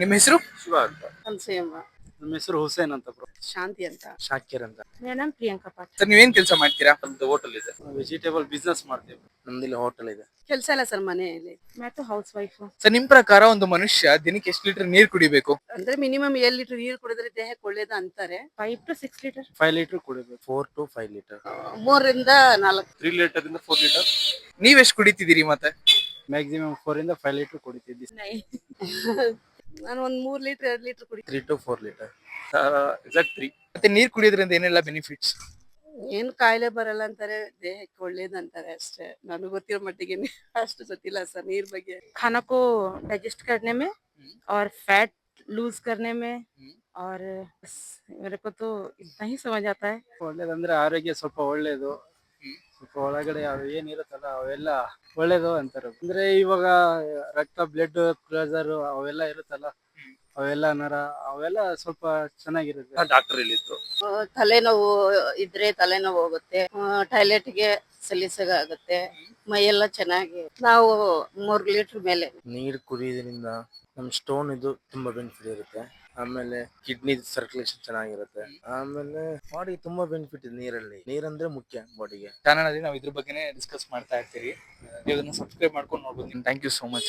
ನಿಮ್ಮ ಹೆಸರು? ಶಿವ ಅಂತ. ಹಲ್ಸೇಮ್ಮ. ನಮ್ಮ ಹೆಸರು ಹುಸೇನ್ ಅಂತ ಬ್ರೋ. ಶಾಂತಿ ಅಂತ. ಶಾಕಿರ್ ಅಂತ. मेरा नाम प्रियंका पाठ। ಸರ್ ನೀವೇನ್ ಕೆಲಸ ಮಾಡ್ತೀರಾ? ನಮ್ದು ಹೋಟೆಲ್ ಇದೆ, ವೆಜಿಟೇಬಲ್ ಬಿಸ್ನೆಸ್ ಮಾಡ್ತೀವಿ. ನಮ್ದಿಲ್ಲಿ ಹೋಟೆಲ್ ಇದೆ. ಕೆಲಸ ಇಲ್ಲ ಸರ್ ಮನೆಯಲ್ಲಿ. मैं तो हाउस वाइफ हूँ। ಸರ್ ನಿಮ್ ಪ್ರಕಾರ ಒಂದು ಮನುಷ್ಯ ದಿನಕ್ಕೆ ಎಷ್ಟು ಲೀಟರ್ ನೀರು ಕುಡಿಬೇಕು? ಅಂದ್ರೆ ಮಿನಿಮಮ್ 7 ಲೀಟರ್ ನೀರು ಕುಡಿದ್ರೆ ದೇಹಕ್ಕೆ ಒಳ್ಳೇದು ಅಂತಾರೆ. 5 to 6 लीटर। 5 ಲೀಟರ್ ಕುಡಿಬೇಕು. 4 to 5 ಲೀಟರ್. 3 ರಿಂದ 4. 3 ಲೀಟರ್ ಇಂದ 4 ಲೀಟರ್. ನೀವೆಷ್ಟು ಕುಡಿತಿದ್ದೀರಿ ಮತ್ತೆ? ಮ್ಯಾಕ್ಸಿಮಮ್ 4 ಇಂದ 5 ಲೀಟರ್ ಕುಡಿತಿದ್ವಿ. नहीं। ನಾನು ಒಂದು 3 ಲೀಟರ್ 2 ಲೀಟರ್ ಕುಡಿ. 3 to 4 ಲೀಟರ್. ಎಕ್ಸಾಕ್ಟ್ 3. ಮತ್ತೆ ನೀರು ಕುಡಿಯೋದ್ರಿಂದ ಏನೆಲ್ಲ ಬೆನಿಫಿಟ್ಸ್? ಏನು ಕಾಯಿಲೆ ಬರಲ್ಲ ಅಂತಾರೆ, ದೇಹಕ್ಕೆ ಒಳ್ಳೇದು ಅಂತಾರೆ ಅಷ್ಟೇ. ನನಗೆ ಗೊತ್ತಿರೋ ಮಟ್ಟಿಗೆ ಅಷ್ಟು ಗೊತ್ತಿಲ್ಲ ಸರ್ ನೀರ್ ಬಗ್ಗೆ. खाना को डाइजेस्ट करने में और फैट लूज करने में और बस मेरे को तो इतना ही समझ आता है। ಒಳ್ಳೇದಂದ್ರೆ ಆರೋಗ್ಯ ಸ್ವಲ್ಪ ಒಳ್ಳೇದು. ಸ್ವಲ್ಪ ಒಳಗಡೆ ಏನಿರುತ್ತಲ್ಲ ಅವೆಲ್ಲ ಒಳ್ಳೇದು ಅಂತಾರೆ. ಅಂದ್ರೆ ಇವಾಗ ರಕ್ತ ಬ್ಲಡ್ ಪ್ರೆಷರ್ ಅವೆಲ್ಲ ಇರುತ್ತಲ್ಲ, ಅವೆಲ್ಲ ನರ ಅವೆಲ್ಲ ಸ್ವಲ್ಪ ಚೆನ್ನಾಗಿರುತ್ತೆ. ಡಾಕ್ಟರ್ ಹೇಳಿದ್ರು. ತಲೆನೋವು ಇದ್ರೆ ತಲೆನೋವು ಹೋಗುತ್ತೆ, ಟಾಯ್ಲೆಟ್ಗೆ ಸಲೀಸಾಗುತ್ತೆ, ಮೈಯೆಲ್ಲ ಚೆನ್ನಾಗಿ. ನಾವು 3 ಲೀಟರ್ ಮೇಲೆ ನೀರು ಕುಡಿಯೋದ್ರಿಂದ ನಮ್ ಸ್ಟೋನ್ ಇದು ತುಂಬಾ ಬೆನಿಫಿಟ್ ಇರುತ್ತೆ. ಆಮೇಲೆ ಕಿಡ್ನಿ ಸರ್ಕ್ಯುಲೇಷನ್ ಚೆನ್ನಾಗಿರುತ್ತೆ. ಆಮೇಲೆ ಬಾಡಿಗೆ ತುಂಬಾ ಬೆನಿಫಿಟ್ ಇದೆ ನೀರಲ್ಲಿ. ನೀರಂದ್ರೆ ಮುಖ್ಯ ಬಾಡಿಗೆ. ಚಾನಲ್ ಅಲ್ಲಿ ನಾವು ಇದ್ರ ಬಗ್ಗೆನೇ ಡಿಸ್ಕಸ್ ಮಾಡ್ತಾ ಇರ್ತೀವಿ. ನೀವು ಅದನ್ನ ಸಬ್ಸ್ಕ್ರೈಬ್ ಮಾಡ್ಕೊಂಡು ನೋಡ್ಬೋದು. Thank you so much.